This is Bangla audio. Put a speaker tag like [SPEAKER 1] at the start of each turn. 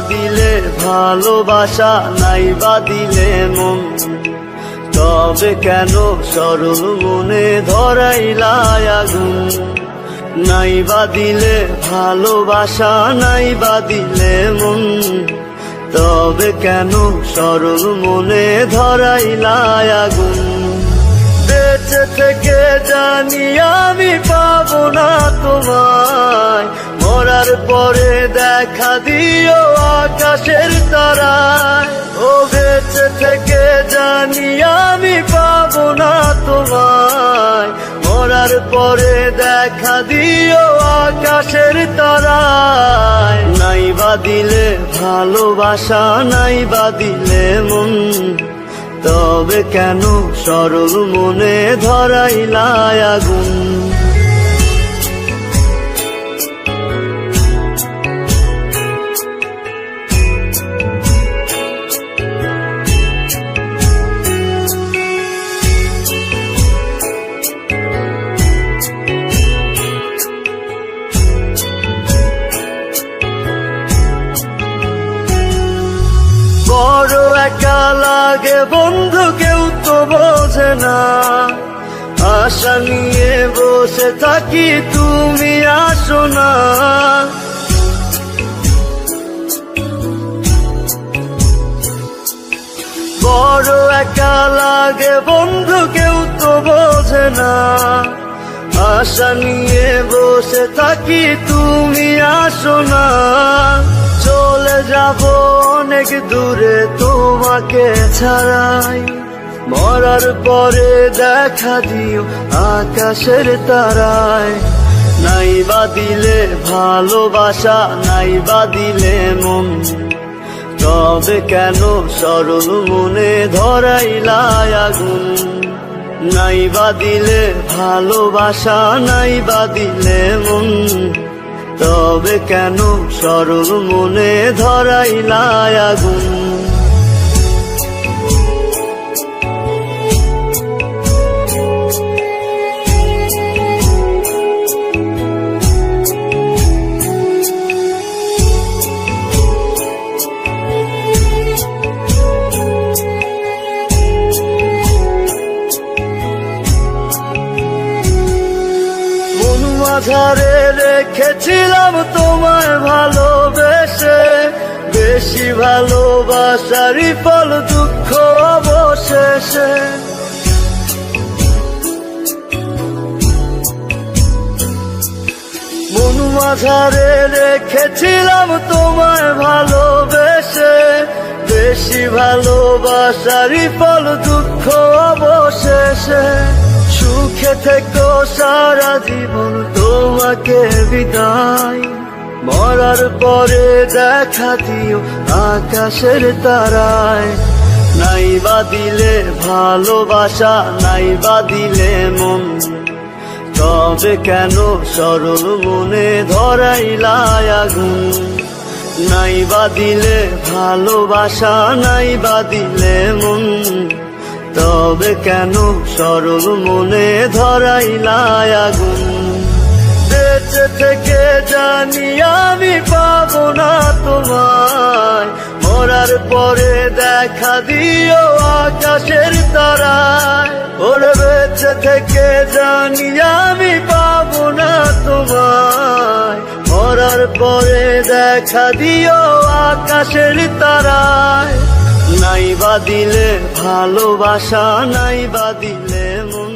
[SPEAKER 1] দিলে ভালোবাসা, নাই বা দিলে মন, তবে কেন সরল মনে ধরাইলা আগুন? নাই বা দিলে ভালোবাসা, নাই বা দিলে মন, তবে কেন সরল মনে ধরাইলা আগুন? বেঁচে থেকে জানি আমি পাবো না তোমায়, মরার পরে দেখা দিও আকাশের তারায়। ও বেঁচে থেকে জানি আমি পাবো না তোমায়, মরার পরে দেখা দিও আকাশের তারায়। নাই বা দিলে ভালোবাসা, নাই বা দিলে মন, তবে কেন সরল মনে ধরাইলা আগুন? বড় একা লাগে বন্ধু, কেউ তো বোঝে না, আশা নিয়ে বসে থাকি তুমি আসো না। বড় একা লাগে বন্ধু, কেউ তো বোঝে না, আশা নিয়ে বসে থাকি তুমি আসো না। চলে যাব অনেক দূরে তোমাকে ছাড়াই, মরার পরে দেখা দিও আকাশের তারায়। নাই বা দিলে ভালোবাসা, নাই বা দিলে মন, তবে কেন সরল মনে ধরাইলা আগুন? নাই বা দিলে ভালোবাসা, নাই বা দিলে মন, তবে কেন সরল মনে ধরাইলা আগুন? মাঝারে রেখেছিলাম তোমায় ভালোবেসে, বেশি ভালোবাসারই ফল দুঃখ অবশেষে। মন মাঝারে রেখেছিলাম তোমায় ভালোবেসে, বেশি ভালোবাসারই ফল দুঃখ অবশেষে। সুখে থেকো সারা জীবন তোমাকে বিদায়, মরার পরে দেখা দিও আকাশের তারায়। নাই বা দিলে ভালোবাসা, নাই বা দিলে মন, তবে কেন সরল মনে ধরাইলা আগুন? নাই বা দিলে ভালোবাসা, নাই বা দিলে মন, তবে কেন সরল মনে ধরাইলা আগুন? বেঁচে থেকে জানি আমি পাবো না তোমায়, মরার পরে দেখা দিও আকাশের তারায়। ওরে বেঁচে থেকে জানি আমি পাবো না তোমায়, মরার পরে দেখা দিও আকাশের তারায়। নাই বা দিলে ভালোবাসা, নাই বা দিলে মন,